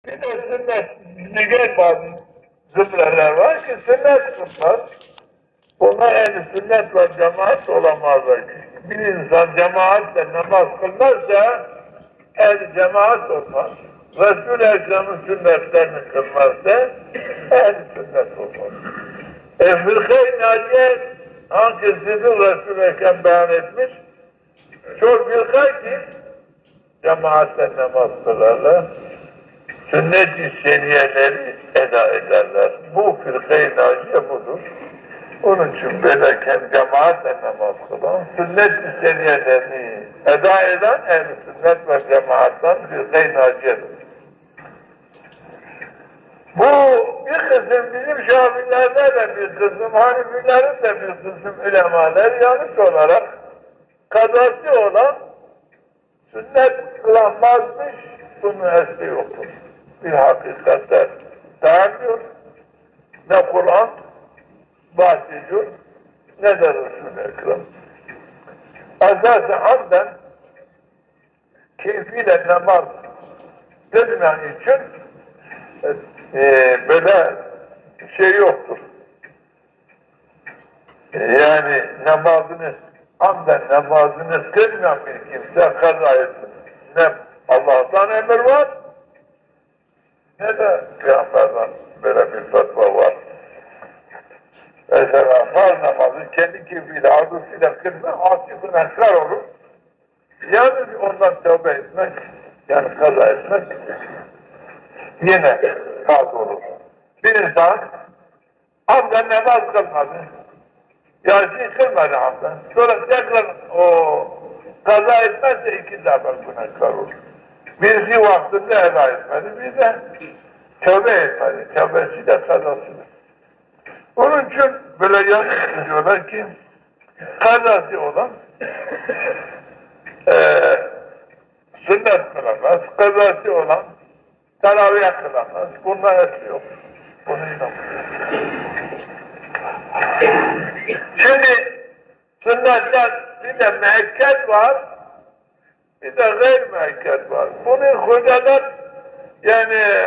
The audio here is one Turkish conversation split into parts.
Bir de sünnet, diğer bazı zümreler var ki sünnet kılmaz. Bunlar ehli sünnet ve cemaat olamazlar. Bir insan cemaatle namaz kılmazsa ehli cemaat olmaz. Resul-i Ekrem'in sünnetlerini kılmazsa ehli sünnet olmaz. Fırka-i Naciye hangisini Resul-i Ekrem beyan etmiş? Çok fırka ki cemaatle namaz kılarlar. Sünnet-i seniyeleri eda ederler. Bu fırka-i Naciye budur. Onun için böyleyken cemaatle namaz kılan, sünnet-i seniyelerini eda eden ehl-i sünnet ve cemaattan fırka-i naciyedir. Bu bir kısım bizim Şafilerde de bir kısım, Hanifilerin de bir kısım ulemalar yanlış olarak kazası olan sünnet kılanmazmış, bunun esli yoktur. Bir hakikatte dayanmıyor, ne Kur'an bahsediyor, ne de Resul-i Ekrem. Esas-ı amden keyfiyle namaz kılmayan için böyle şey yoktur. Yani namazını, amden namazını kılmayan bir kimse kaza etsin. Ne Allah'tan emir var, ne de Peygamber'den böyle bir fatva var. Mesela farz namazı kendi keyfiyle, arzusuyla kılma, asi günahkar olur. Yalnız ondan tövbe etmek, yani kaza etmek yine farz olur. Bir insan hamden namaz kılmadı. Yacı kılmadı hamden. Sonra tekrar o kaza etmezse iki defa günahkar olur. Birisi vaktinde eda etmedi, bir de tövbe etmedi. Tövbesi de kazasıdır. Onun için böyle yanlış diyorlar ki kazası olan sünnet kılamaz, kazası olan teravih kılamaz. Bunlar esli yok. Bunu inanmıyor. Şimdi sünnetler bir de müekket var, bir de gayr müekket var. Bunun hocalar yani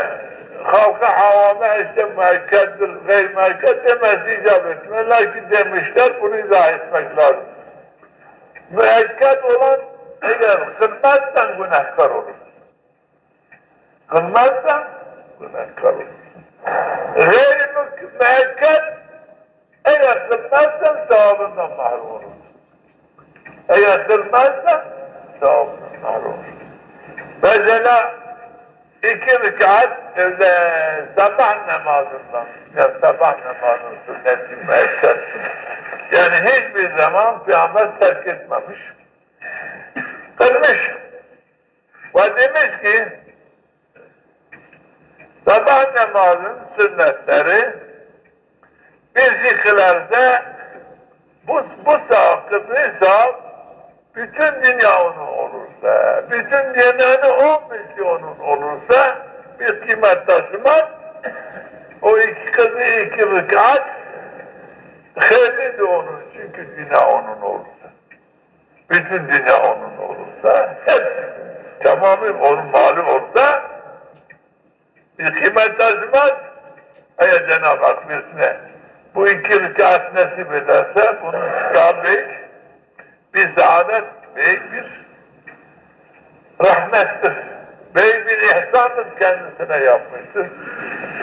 halka havama işte müekkettir, gayr müekket demesi icap etmiyor. Lakin demişler, bunu izah etmek lazım. Müekket olan eğer kılmazsan günahkar olur. Kılmazsan günahkar olur. Gayr müekket eğer kılmazsan sevabından mahrum olur. Eğer kılmazsan sevabından mahrum olur. Mesela 2 rekat sabah namazından, ya sabah namazının sünneti müekket. Yani hiçbir zaman Peygamber terk etmemiş. Kılmış. Ve demiş ki sabah namazının sünnetleri birisi kılarsa bu sağ kıldıysa bütün dünya onun olursa, bütün dünyanın 10 milyonun olursa bir kıymet taşımaz. O iki kızı 2 rekat hayırlı de onun, çünkü dünya onun olursa. Bütün dünya onun olursa, hepsi tamamı onun malı olsa bir kıymet taşımaz. Eğer Cenab-ı Hak birisine bu 2 rekat nasip ederse bunun çıkağı büyük bir saadet, büyük bir rahmettir. Büyük bir ihsandır kendisine yapmıştır.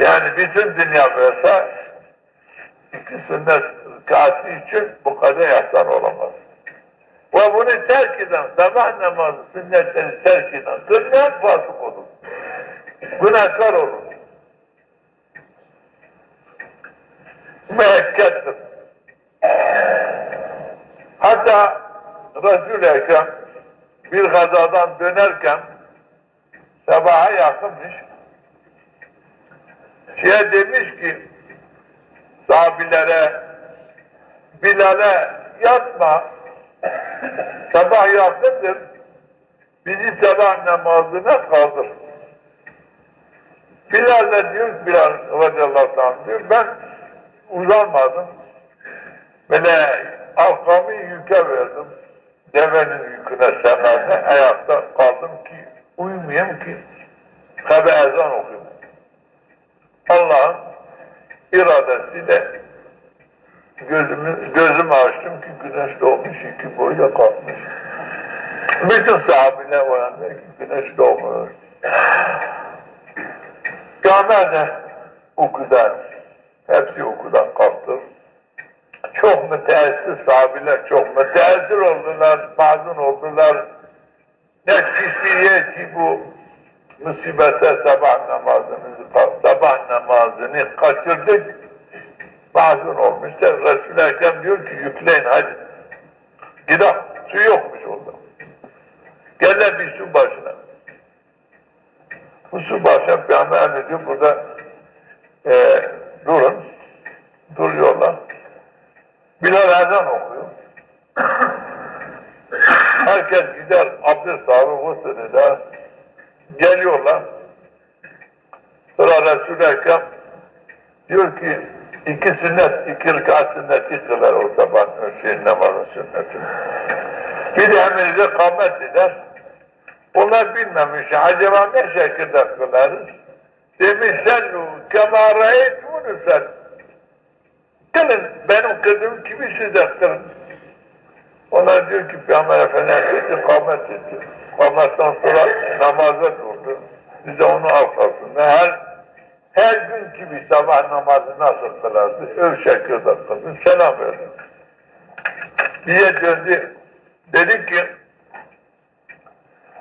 Yani bütün dünya verse 2 sünnet rekatı için bu kadar ihsan olamaz. Ve bunu terk eden, sabah namazı sünnetleri terk eden, kılmayan fasık olur. Günahkar olur. Müekkettir. Hatta Resul-i Ekrem bir gazadan dönerken sabaha yakınmış. Demiş ki sahabilere, Bilal'e yatma, sabah yakındır, bizi sabah namazına kaldır. Bilal de diyor, Bilal radıyallahu anh diyor, ben uzanmadım. Böyle arkamı yüke verdim. Devenin yüküne semerden ayakta kaldım ki uyumayayım ki tabi ezan okuyayım. iradesiyle gözümü açtım ki güneş doğmuş, iki boyla kalkmış. Bütün sahabeler uyandı ki güneş doğmuyor. Peygamber de uykudan, hepsi uykudan kalktı. Çok müteessir sahabeler, çok müteessir oldular, mazun oldular. Ne kişiye ki bu musibete sabah namazını kaçırdık, mazun olmuşlar. Resul-i Ekrem diyor ki yükleyin hadi. Gidelim, su yokmuş orada. Gel bir su başına. Bu su başına Peygamber diyor burada durun, duruyorlar. Bilal ezan okuyor. Herkes gider abdest alır, gusül eder. Geliyorlar. Sonra Resul-i Ekrem diyor ki iki rekat sünneti kılar o sabah namazın sünnetini. Bir de emirde kâmet eder. Onlar bilmemiş. Acaba ne şekilde kılarız? Demiş sen kemâ râeytûnü sen. Kılın, benim kıldığım gibi siz de kılın. Onlar diyor ki Peygamber Efendimiz kâmet etti. Kâmetten sonra namaza durdu. Bize onu arkasında her gün gibi sabah namazı nasıl kılardı? Öyle şekilde kıldı. Selam verdi. Diye döndü. Dedi ki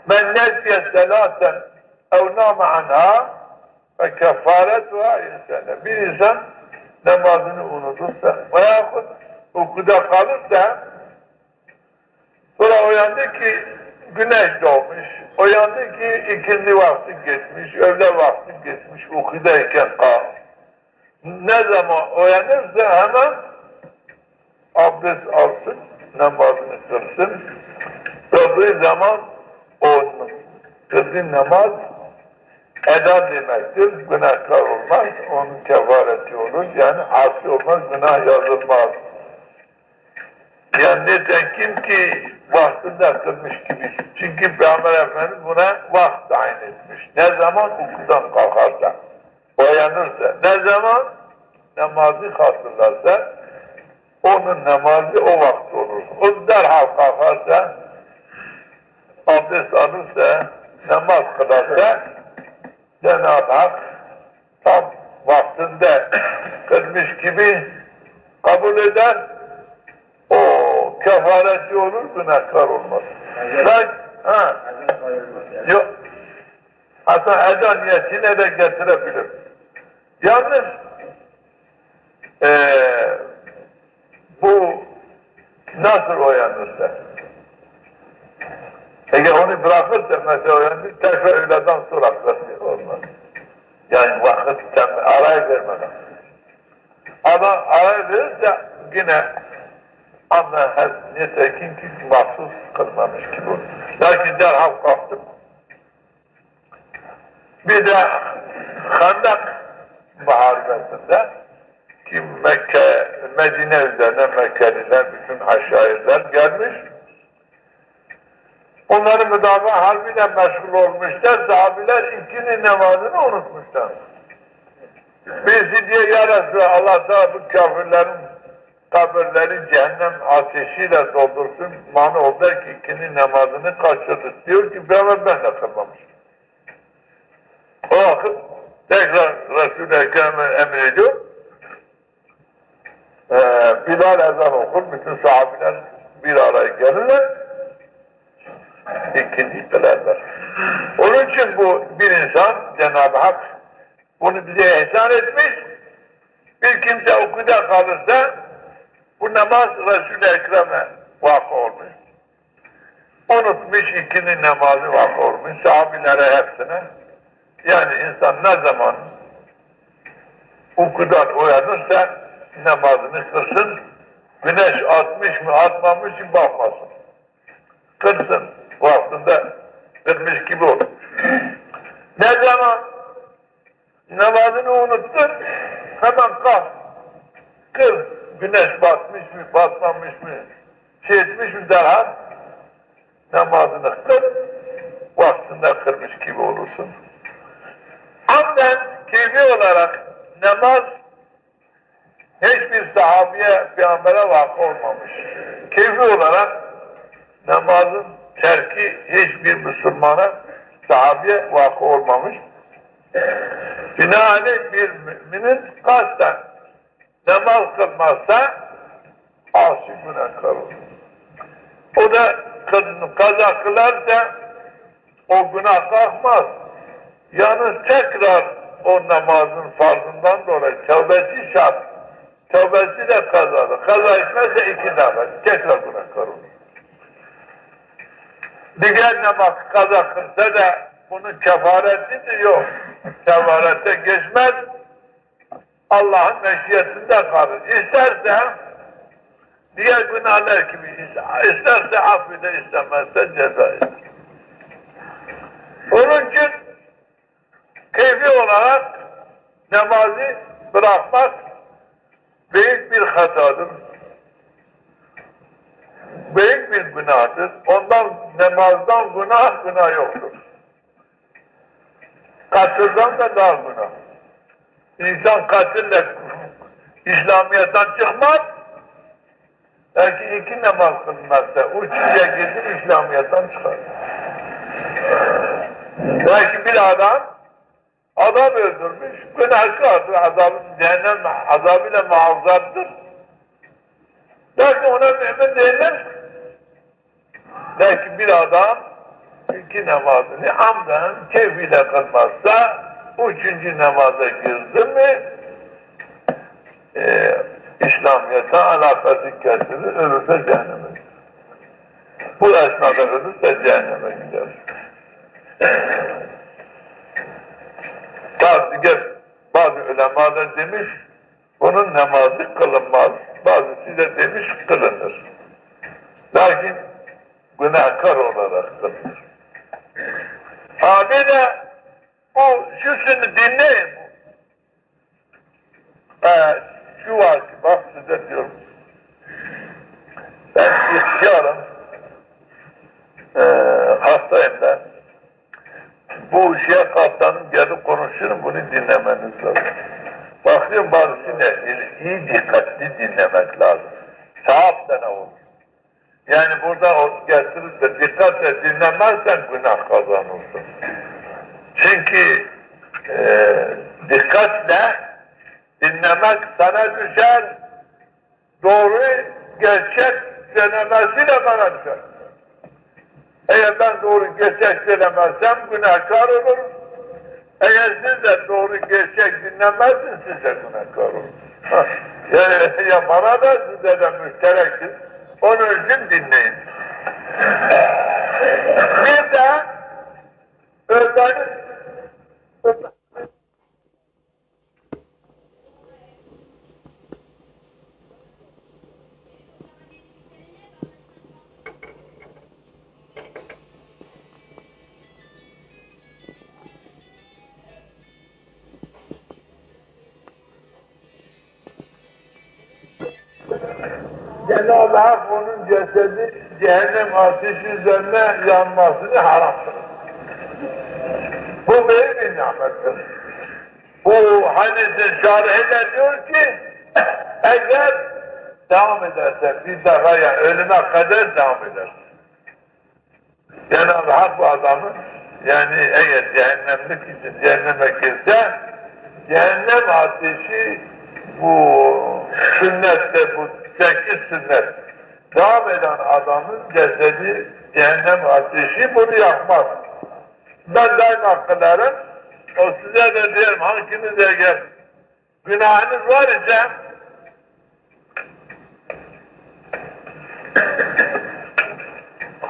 men nesiye selaten ev nâme anhâ ve kefâretuhâ insâne. Bir insan namazını unutursa veyahut uykuda kalırsa sonra uyandı ki güneş doğmuş, uyandı ki ikindi vakti geçmiş, öğle vakti geçmiş, uykudayken ne zaman uyanırsa hemen abdest alsın, namazını kılsın. Kıldığı zaman onun kıldığı namaz eda demektir, günahkar olmaz, onun kefareti olur, yani asi olmaz, günah yazılmaz. Yani nitekim ki vaktinde kılmış gibi. Çünkü Peygamber Efendimiz buna vakt tayin etmiş. Ne zaman uykudan kalkarsa, uyanırsa, ne zaman namazı hatırlarsa, onun namazı o vakit olur. O derhal kalkarsa, abdest alırsa, namaz kılarsa, Cenab-ı Hak tam vaktinde kılmış gibi kabul eder, o kefareti olur, günahkar olmaz. Yok. Hatta ezan niyetine de getirebilir. Yalnız bu nasıl uyanırsa, eğer onu bırakırsa mesela uyanır, tekrar öğleden sonra olmaz. Yani vakit araya vermeden. Ama araya verirse yine ama nitekim ki mahsus kılmamış gibi olur. Lakin derhal kalktım. Bir de Handak Muharebesi'nde ki Medine üzerine Mekkeliler, bütün aşağılar gelmiş. Onların müdafaa harbiyle meşgul olmuşlar, sahabiler ikindi namazını unutmuşlar. Birisi diye ya Resulallah, Allah da bu kafirlerin kabirleri cehennem ateşiyle doldursun, mani oldu ki ikindi namazını kaçırdık. Diyor ki ben de kılmamışım. O vakit tekrar Resul-i Ekrem'e emrediyor. Bilal ezan okur, bütün sahabiler bir araya gelirler, ikindi kılarlar. Onun için bu bir insan, Cenab-ı Hak bunu bize ihsan etmiş, bir kimse uykuda kalırsa, bu namaz Resul-i Ekrem'e vakı olmuş. Unutmuş ikindi namazı vakı olmuş, sahabilere hepsine. Yani insan ne zaman uykudan uyanırsa namazını kılsın, güneş atmış mı atmamış mı bakmasın. Kılsın, vaktinde kılmış gibi olur. Ne zaman namazını unuttun, hemen kalk, kıl. Güneş batmış mı, batmamış mı, etmiş mi derhal namazını kıl, vaktinde kılmış gibi olursun. Hamden keyfi olarak namaz hiçbir sahabeye, peygambere vakı olmamış. Keyfi olarak namazın terki hiçbir Müslümana, sahabeye vakı olmamış. Binaenaleyh bir müminin kasten namaz kılmazsa asi günahkar olur. O da kaza kılarsa o günah kalkmaz. Yani tekrar o namazın farzından dolayı tövbesi şart. Tövbesi de kazalı. Kaza etmezse 2 defa tekrar günahkar olur. Diğer namaz kaza kılsa da bunun kefareti de yok. Kefarete geçmez. Allah'ın meşiyetinden kalır. İsterse diğer günahlar gibi isterse affeder, istemezse ceza eder. Onun için keyfi olarak namazı bırakmak büyük bir hatadır. Büyük bir günahtır. Ondan namazdan günah yoktur. Katilden de daha günah. İnsan katille İslamiyet'ten çıkmaz. Belki 2 namaz kılmazsa, 3'üye gidip İslamiyet'ten çıkar. Belki bir adam öldürmüş, günahkardır, cehennem azabıyla muazzattır. Belki ona mümin değildir. Belki bir adam 2 namazını amdan keyfiyle kılmazsa 3. namaza girdi mi İslamiyet'e alakası kesilir, ölürse cehenneme gider. Bu esnada ölürse cehenneme gider. Bazı ulemalar demiş, bunun namazı kılınmaz. Bazısı da demiş kılınır. Lakin günahkar olarak kılınır. Bir de şusunu dinleyin. Şu var ki, bak size diyorum. Ben ihtiyarım. Hastayım ben. Bu şeye kalktanım gelip konuşurum, bunu dinlemeniz lazım. Bakıyorum bazısıyla iyi dikkatli dinlemek lazım. Sevap da ne olur? Yani burada o getirip de dikkatle dinlemezsen günah kazanırsın. Çünkü dikkatle dinlemek sana düşer, doğru, gerçek söylemesiyle bana düşer. Eğer ben doğru gerçek söylemezsem günahkar olurum. Eğer siz de doğru gerçek dinlemezsiniz, siz de günahkar olursunuz. Yani ya bana da size de müşterektir. Onun için dinleyin. Bir de öğrenin Cenab-ı Hak onun cesedi cehennem ateşi üzerine yanmasını haram kılır. Bu büyük bir nimettir. Bu hadisin şarihiyle diyor ki eğer devam ederse bir defa yani ölüme kadar devam eder. Cenab-ı Hak bu adamı yani eğer cehennemlik için cehenneme girse cehennem ateşi bu sünnette bu 8 sünnet devam eden adamın cesedi cehennem ateşi bunu yakmaz. Ben daima kılarım. O size de diyelim hanginiz eğer günahınız var ise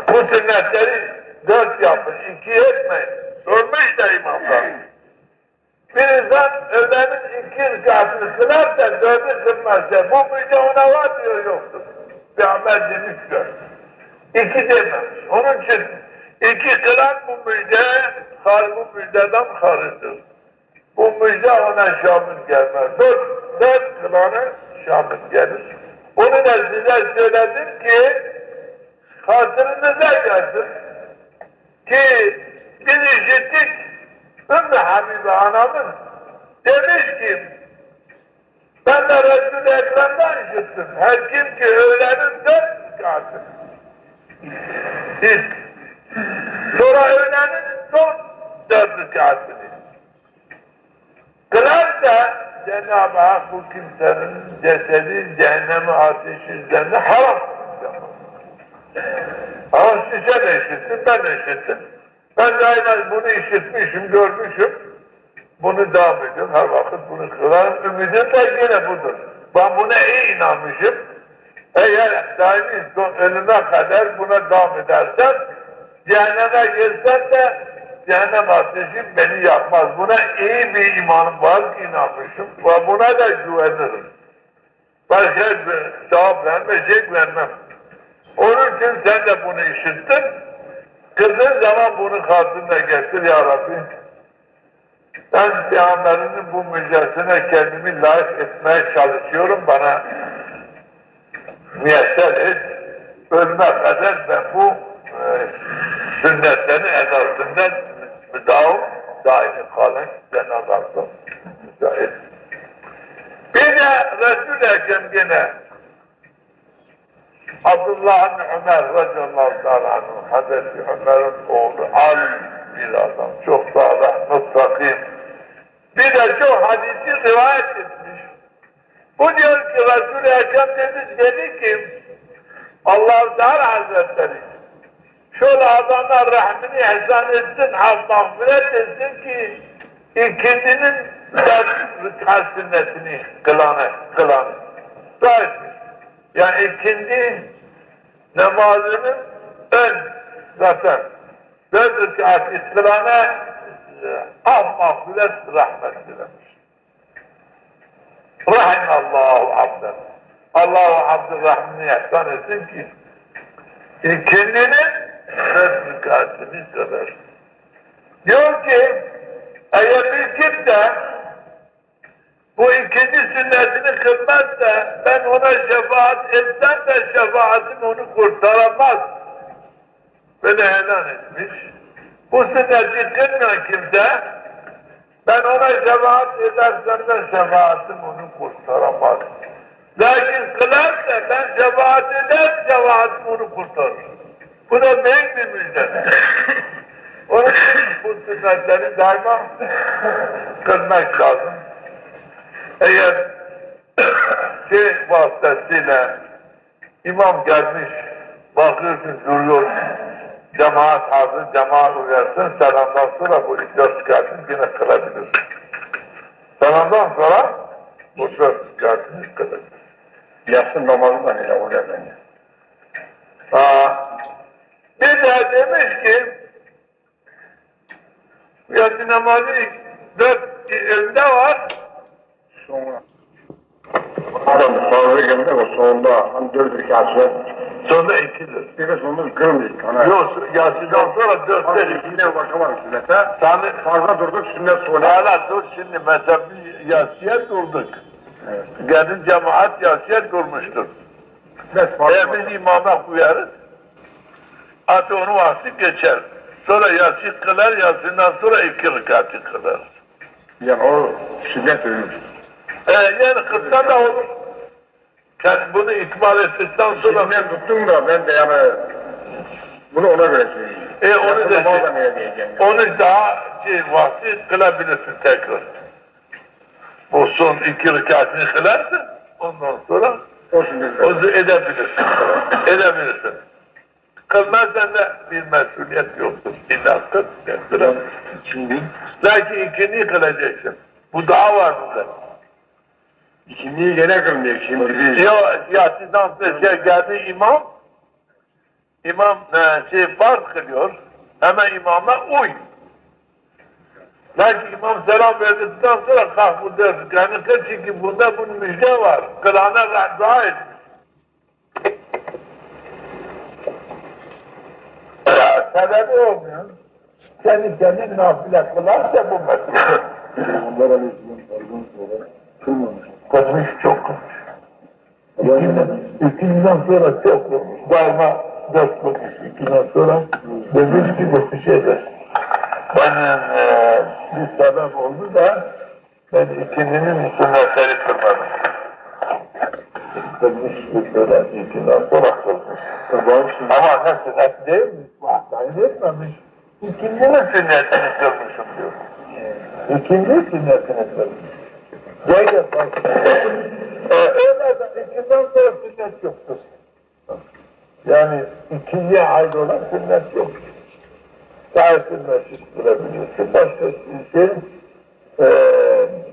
bu sünnetleri 4 yapın, 2 etmeyin. Sormuş da imamlar. Bir insan öğlenin 2 rükatını kılarsa 4'ü kılmazsa bu müjde ona var diyor yoktur. Bir amel demiş diyor. 2 dememiş. Onun için 2 kılan bu müjdeden hariçtir. Bu müjde ona şamil gelmez. 4 kılanı şamil gelir. Onu da size söyledim ki hatırınıza gelsin ki biz işittik Ümmü Habibe anamız demiş ki Ben de Resul-i Ekrem'den işittim. Her kim ki öğlenin 4 rekatını. İlk. Sonra öğlenin son 4 rekatını. Kılarsa Cenab-ı Hak bu kimsenin cesedi cehennemi ateşi üzerine haram. Ama size de işittim, ben de işittim. Ben de aynen bunu işitmişim, görmüşüm. Bunu devam ediyorum, her vakit bunu kılarım. Ümidim de yine budur. Ben buna iyi inanmışım. Eğer daimi ölüme kadar buna devam edersem, cehenneme girsem de cehennem ateşi beni yakmaz. Buna iyi bir imanım var ki inanmışım. Ve buna da güvenirim. Başka bir cevap vermeyecek vermem. Onun için sen de bunu işittin. Kıldığın zaman bunu kalbine getir ya Rabbi. Ben Peygamberinin bu müjdesine kendimi layık etmeye çalışıyorum. Bana müyesser et. Ölme kadar ben bu sünnetlerin edasından daimi kalın. Cenab-ı Hak'tan müsait. Bir de Resul-i Ekrem gene Abdullah bin Ömer radıyallahu ta'ala anhu, Hazreti Ömer'in oğlu alim bir adam, çok sağlam, muttakim. Bir de çok hadisi rivayet etmiş. Bu diyor ki Resul-i Ekrem dedi ki Allah-u Teala Hazretleri şöyle adamlar rahmini ihsan etsin, mağfiret etsin ki ikindinin rıkat sünnetini kılanı. Yani ikindi namazının ön zaten 4 rıkat kılana mağfiret rahmet dilemiş. Rahimallahu abden. Allah-u Abdurrahman'ı ihsan etsin ki ikindinin 4 rükatını kılar. Diyor ki eğer bir kimse bu ikinci sünnetini kılmazsa ben ona şefaat etsem de şefaatim onu kurtaramaz. Böyle helan etmiş. Bu sünneti kılmayan kimse ben ona şefaat edersem de şefaatim onu kurtaramaz. Lakin kılarsa ben şefaat eder, şefaatim onu kurtarır. Bu da büyük bir müjde. Onun için bu sünnetleri daima kılmak lazım. Eğer vasıtasıyla imam gelmiş, bakıyorsun duruyor, cemaat hazır, cemaat uyarsın, selamdan sonra bu 4 rükatını yine kılabilir. Selamdan sonra bu 4 rükatını kılabilir. Yatsın namazı da neyle oluyor bence. Bir de demiş ki yatsı namazı 4 elinde var. Sonra adam sağlığı geldi o sonunda hani 4 rükatı Sonra 2'dir. bir de sonunda kırmızı. Yok, yatsıdan sonra 4'ter 2'dir. Başlamadık sünnete. Sani Fazla durduk sünnet sonra. hala dur şimdi mesela bir yatsıya durduk. Evet. Gelin cemaat yatsıya durmuştur. Sünnet Eğer biz imama koyarız, atı onu vakti geçer. Sonra yatsı kılar, yatsından sonra 2 rükatı kılar. Yani o sünnet ölmüş. Yani kısa da olur. Sen bunu ikmal ettikten sonra... Şimdi ben tuttum da ben de yani bunu ona göre söyleyeyim. Onu da namazda neye diyeceğim yani. onu daha vakti kılabilirsin tekrar. O son 2 rükatını kılarsın, ondan sonra O sünnet o edebilirsin. Edebilirsin. Kılmazsan da bir mesuliyet yoktur. İlla kıl, kılarsın. Şimdi Lakin ikinci kılacaksın. Bu daha var burada. ikindiyi gene kılmıyor şimdi biz. Yatsıdan sonra geldi imam farz kılıyor, hemen imama uy. Lakin imam selam verdikten sonra kalk bu 4 rükatını kıl, çünkü bunda bunun müjde var. Kılana dua et. Sebebi olmuyor. Kendi nafile kılarsa bu mesele. Allah aleyhisselam pardon sonra kılmamış. Kılmış, çok kılmış. İkinden sonra çok kılmış. Daima 4 kılmış. İkinden sonra demiş ki bu bir şeydir. Benim bir sebep oldu da ben ikindinin sünnetleri kılmadım. kılmış bir böyle ikinden sonra kılmış. Ama ne sünnet değil mi? Vahdayı etmemiş. İkincinin sünnetini kılmışım diyor. İkinci sünnetini kılmış. Böyle öyle de ikinden sonra sünnet yoktur. Yani ikinciye ait olan sünnet yok. Tahiyyatül mescid kılabiliyorsun. Başka şey,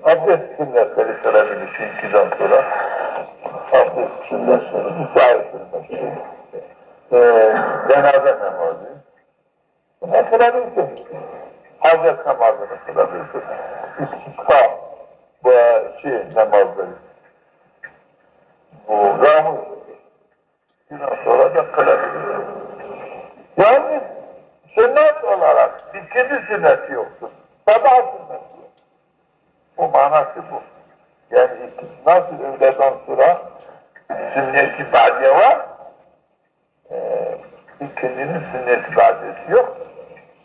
abdest sünnetleri kılabiliyorsun ikiden sonra. Abdest sünnetleri, tahiyyatül mescid, cenaze namazı. Bunu kılabiliyorsun. Hazret namazını kılabiliyorsun. İstikfa, bu namazları. Bu ramuz. Ondan sonra da kılabiliyorsun. Yani sünnet olarak ikinci sünneti yoktur. Sabah sünneti yok. Bu manası bu. Yani nasıl öğleden sonra sünnet-i badiye var, ikincinin sünnet-i badiyesi yok.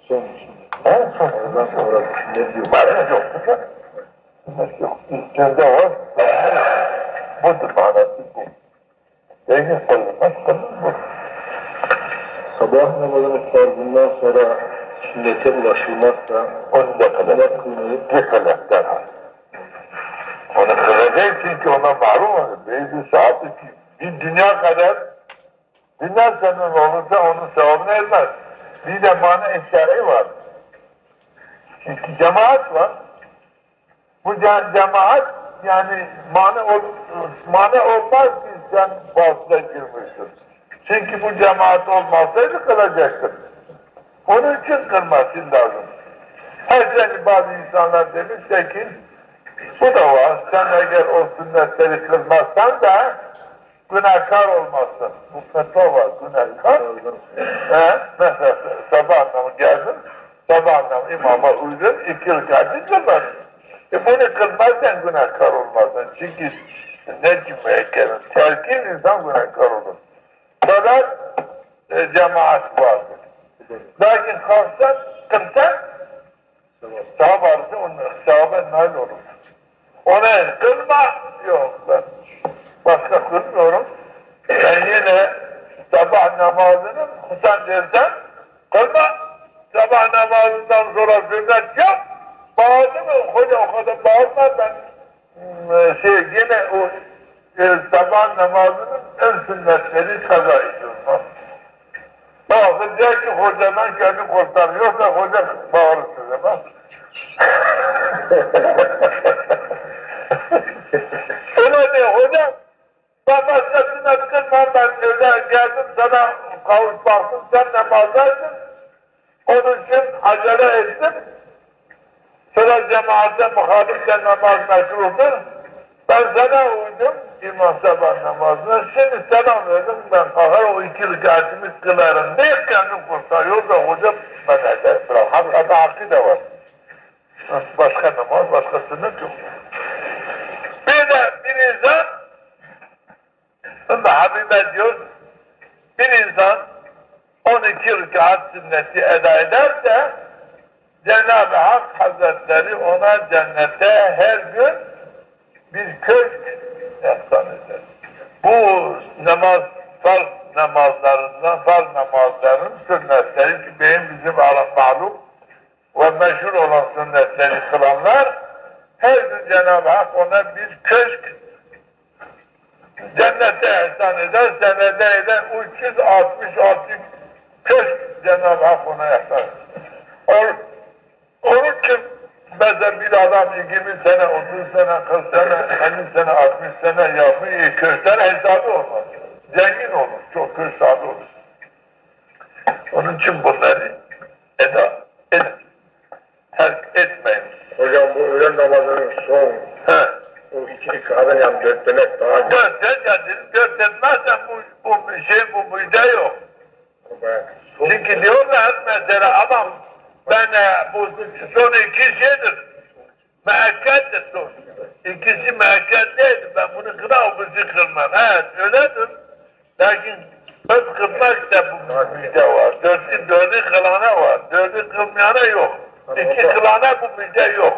Son öğleden sonra sünnet yok. Badiye yoktur. Sünnet yok. İlkinde var. Budur manası bu. Yayın koyulmaz, bu. Sabah namazının farzından sonra sünnete ulaşılmazsa Onu da kadar kılmayıp yıkılır derhal. Onu kılacak çünkü ona malum olur. Belki saat bir dünya kadar dünya senin olursa onun sevabını ermez. Bir de mani eşyarı var. Çünkü cemaat var. Bu cemaat yani mani olmaz ki sen fasla girmişsin. Çünkü bu cemaat olmazsaydı kılacaktır. Onun için kılması lazım. Her şey bazı insanlar demişler ki bu da var. Sen eğer o sünnetleri kılmazsan da günahkar olmazsın. Bu fetva var. Günahkar. Mesela sabah namı geldin. Sabah namı imama uydun. 2 rükâtı kılmadın. Bunu kılmazsan günahkar olmazsın. Çünkü sünnet-i müekkerin terkin insan günahkar olur. Kadar cemaat vardır. Lakin kalksan, kılsan sevap varsa onun sevabı nail olur. Ona kılma yok ben. Başka kılmıyorum. Ben yine sabah namazını kusan dersen kılma. Sabah namazından sonra sünnet yok. Bağırdı mı? Hoca o kadar bağırma ben yine o sabah namazının en sünnetleri kaza ediyorum. Bazı diyor ki hocadan kendi kurtarıyorsa hoca bağırır size bak. Öyle diyor hocam. Ben başkasına kılmam ben öyle geldim sana kavuşmaktım sen namazaydın. Onun için acele ettim. Sonra cemaate muhaliften namaz meşrudur. Ben sana uydum imam sabah namazına. Şimdi selam verdim ben kalkar o 2 rükâtimi kılarım. Ne kendim kurtarıyor da hocam ben eder. Hatta hakkı da var. Başka namaz, başka sünnet yok. Bir de bir insan şimdi Habibe diyor bir insan 12 rükât sünneti eda ederse Cenab-ı Hak Hazretleri ona cennete her gün bir köşk ihsan eder. Bu namaz, farz namazların sünnetleri ki bizim malum ve meşhur olan sünnetleri kılanlar her gün Cenab-ı Hak ona bir köşk cennete ihsan eder, senede eder 366 köşk Cenab-ı Hak ona ihsan eder. Onun için mesela bir adam 20 sene, 30 sene, 40 sene, 50 sene, 60 sene yapmış, köşkten hesabı olmaz. Zengin olur, çok köşkade olur. Onun için bunları terk etmeyin. hocam bu öğlen namazının son o 2 rükâtın yani 4 demek daha güzel. 4 etmezsen bu müjde yok. Çünkü diyorlar mesela adam ben bu son 2 şeydir. Mehakkattir son. İkisi mehakkat değildir. Ben bunu kırar, bizi kılmam. Evet öyledir. Lakin 4 kılmak da bu müjde var. 4'ü kılana var. 4'ü kılmayana yok. 2 kılana bu müjde yok.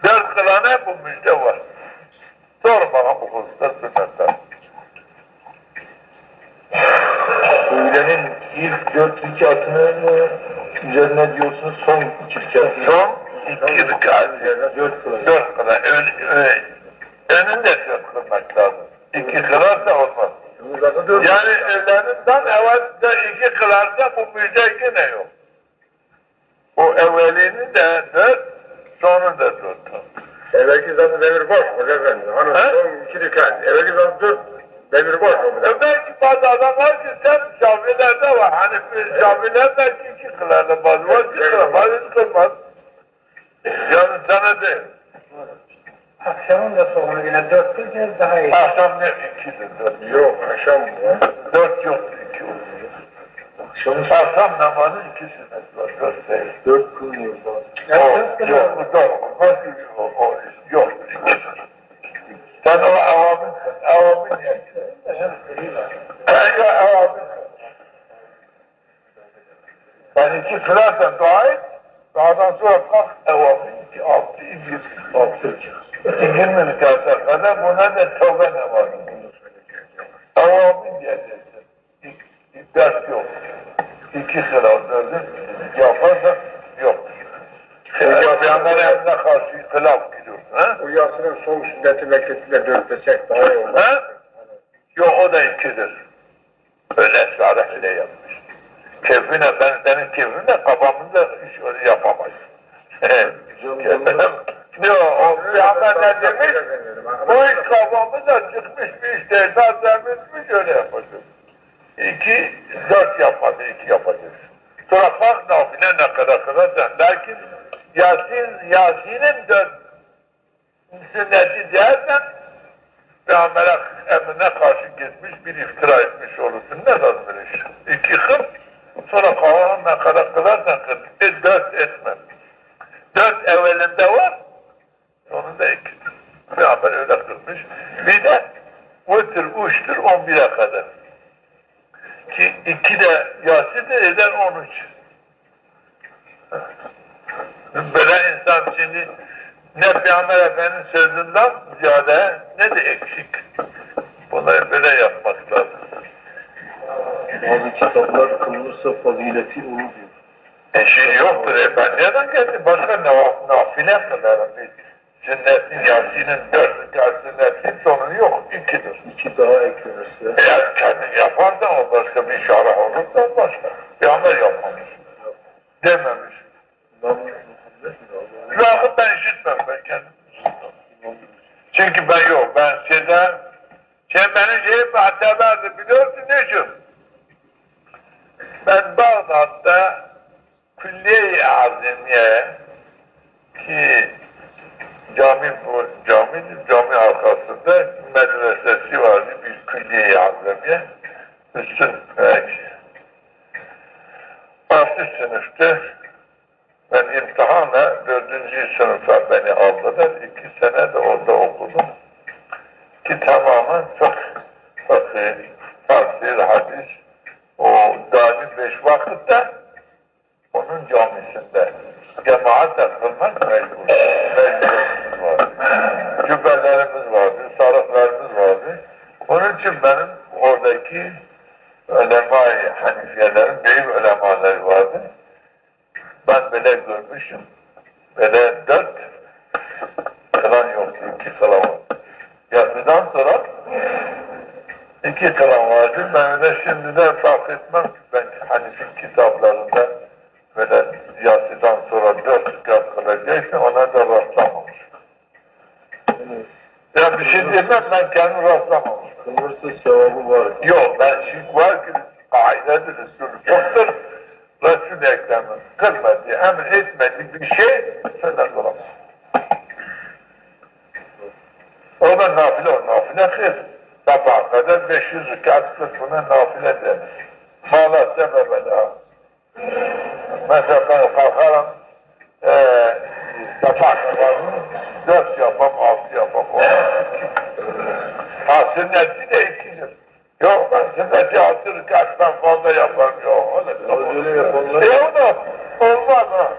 4 kılana bu müjde var. Sor bana bu hususlar sünnet. 4 rekatının üzerine diyorsunuz son 2 rekat. Son 2 rekat. 4 kılar. 4 kılar. Önünde 4 kılmak lazım. 2 kılarsa olmaz. Yani evlerinden evvel de 2 kılarsa bu müjde yine yok. O evvelini de 4, sonu da 4. Evvelki zaten demir boş Hoca Efendi. Hani son 2 rekat. Evvelki zaten 4 demir boş. Belki bazı adamlar ki sen Şafilerde var. Hani Şafiler belki 2 kılarla bazı var 2 kılar. Bazı kılmaz. Yani sana değil. Akşamın da sonuna yine 4 kılacağız daha iyi. Akşam ne 2'dir 4. Yok akşam bu. 4 yok 2 olur. Akşam namazı 2 sünnet var. 4 değil. 4 kılmıyor bazen. Yok, yok, yok. Sen o avamın niyeti. Ben ya avamın. Sen 2 kılarsan dua et, dağdan sonra kalk avamın 2, 6, 20 miktarsa kadar buna da tövbe namazı. Avamın diyeceksin. 4 yok. 2 kılar 4'ü yaparsan yok. Peygamber'in emrine karşı kılaf gidiyorsun, ha? O Yasin'in son sünneti bekletiyle 4 desek daha iyi olur. Ha? Yok, o da 2'dir. Öyle Salih öyle yapmış. Keyfine, ben senin keyfine kafamızda iş öyle yapamayız. Yok, o Peygamber ne demiş? Bu iş kafamızda çıkmış bir iş değil, demişmiş öyle yapacağız. 2, 4 yapmadı, 2 yapacağız. Sonra bak nafile ne kadar kılacaksın. Lakin Yasin'in 4 sünneti dersen Peygamber'e emrine karşı gitmiş bir iftira etmiş olursun. Ne lazım bir iş? 2 kıl, sonra kalanın ne kadar kılarsan kıl. 4 etme. 4 evvelinde var, sonunda 2. Peygamber öyle kılmış. Bir de vıtır, uçtur 11'e kadar. Ki 2 de Yasin de eder 13. Böyle insan şimdi ne Peygamber Efendimiz sözünden ziyade ne de eksik. Bunları böyle yapmak lazım. Bazı kitaplar kılınırsa fazileti onu diyor. Şey yoktur. Ben nereden geldi? Başka nafile kılarım. Sünnetin Yasin'in 4 sünnetin sonu yok. 2'dir. 2 daha eklenirse. Eğer kendin yaparsan o başka bir şarah olursa başka. Peygamber yapmamış. Dememiş. Rahı ben işitmem, ben kendim işitmem. Çünkü ben yok, ben benim şeyim muhteberdi, biliyorsun niçin? Ben Bağdat'ta Külliye-i Azimiye ki cami arkasında medresesi vardı, bir Külliye-i Azimiye. Üstün 6 sınıfta ben imtihanla 4. sınıfa beni aldılar. 2 sene de orada okudum. Ki tamamen çok fakir, tafsir, hadis, o daimi 5 vakitte onun camisinde cemaatle kılmak mecbur. Mecburiyetimiz vardı. Cübbelerimiz vardı, sarıklarımız vardı. Onun için benim oradaki ulema-i hanifiyelerin büyük ulemaları vardı. Ben böyle görmüşüm. Böyle 4 kılan yoktu, 2 kılan vardı. Yatıdan sonra 2 kılan vardı. Ben öyle şimdiden fark etmem ki ben Hanif'in kitaplarında böyle yatıdan sonra 4 kılacaksa ona da rastlamamış. Ya bir şey diyemem, ben kendim rastlamamış. Kılınırsa sevabı var. Yok, ben şimdi var ki kaidedir, usulü çoktur. Resul-i Ekrem'in kılmadığı, emir etmediği bir şey senden olamaz. O da nafile, o nafile kıl. Sabaha kadar 500 rekat kısmına nafile denir. Mağla sebebe daha. Mesela ben kalkarım, sabaha kadar 4 yapam, 6 yapam. Sünneti de 2'dir. Yok ben sünneti 6 rekattan fazla yaparım. Yok o da Öyle yapanlar. o da olmaz ha.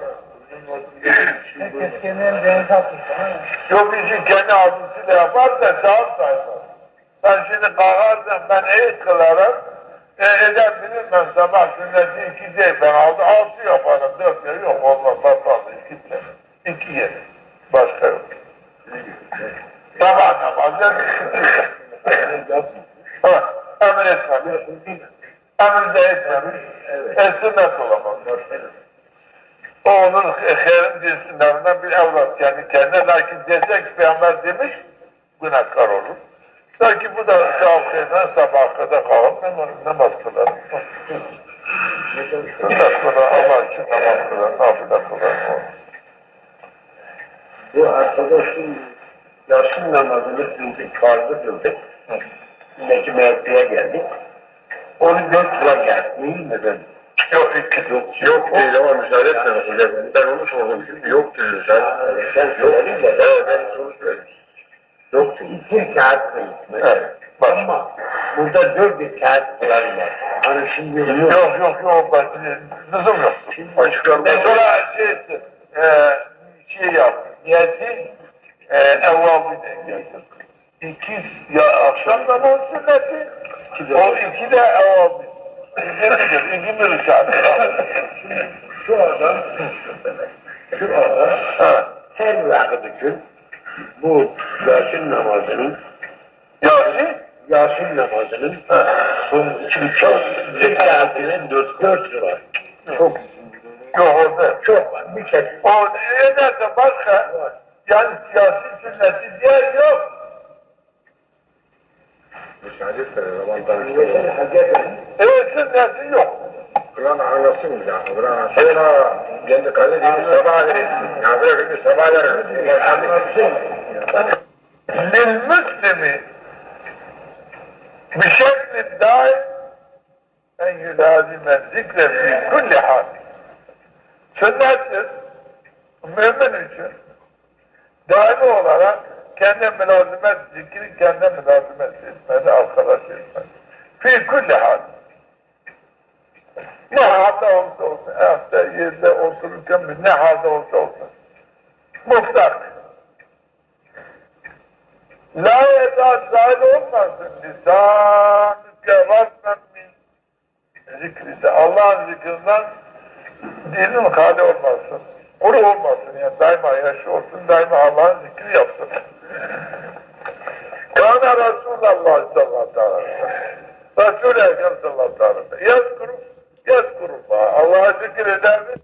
Herkes kendine deniz atmış. Yok işi kendi ağzısıyla yaparsa sağ sayfa. Ben şimdi kalkarsam ben iyi kılarım. Eder bilir ben sabah sünneti 2 değil, ben 6 yaparım, 4 yer yok, olmaz, fazla 2 tane. 2 yer, başka yok. Sabah namazı, emir etmemiş, emir de etmemiş, sünnet olamaz. O onun herin cinsinden bir evlat yani kendine, lakin dese ki Peygamber demiş, günahkar olur. Sanki bu da kalkıyla sabaha kadar kalıp namaz kılar. Günah kılar, Allah için namaz kılar, nafile kılar. Bu arkadaşın Yasin namazını kıldık, farzı kıldık. Şimdi mevkiye geldik. Onu 4 sıra geldi. Değil mi ben? Yok, Yok değil ama müsaade etmemek hocam. Ben onu sordum şimdi. Yok dedi sen. Sen söyledin de. Evet ben soru söyledim. Yok dedi. 2 kağıt kıldık. evet, bak. Ama burada 4 kağıt falan var. Hani şimdi Yok, bak, lüzum yok. açıklanmaz. Mesela şey yap, niyeti evvabine getir. 2 akşam namazı sünneti, o 2 de evvabine. İki bir rükat. Şu adam her vakit için bu Yasin namazının Yasin namazının son 2 saatinin 4 lira. Çok Yok orada. çok var. Bir kez O ederse başka yani siyasi sünneti diye yok. müsaade etsene zaman tanıştıralım. Evet sünneti yok. Kur'an anlasın ya. Kur'an sonra kendi kalediğimiz sabah verirsin. Ya böyle bir sabah verirsin. Anlatsın. Lil Müslimi bişekli daim en yülazime zikre fi kulli hal. Sünnettir. Mümin için daimi olarak kendi mülazimet zikri, kendi mülazimet etmeli, arkadaş etmeli. Fi kulli hal. Ne halde olsa olsun, evde, yerde otururken ne halde olsa olsun. Mutlak. La yezâ zâil olmasın lisânüke vasmen min zikrinde. Allah'ın zikrinden dinin hali olmasın. Kuru olmasın yani daima yaşı olsun, daima Allah'ın zikri yapsın. Kâne Resulullah sallallahu aleyhi ve sellem. Resul-i Ekrem sallallahu aleyhi ve sellem. Yazkurullah. Allah'a zikir eder mi?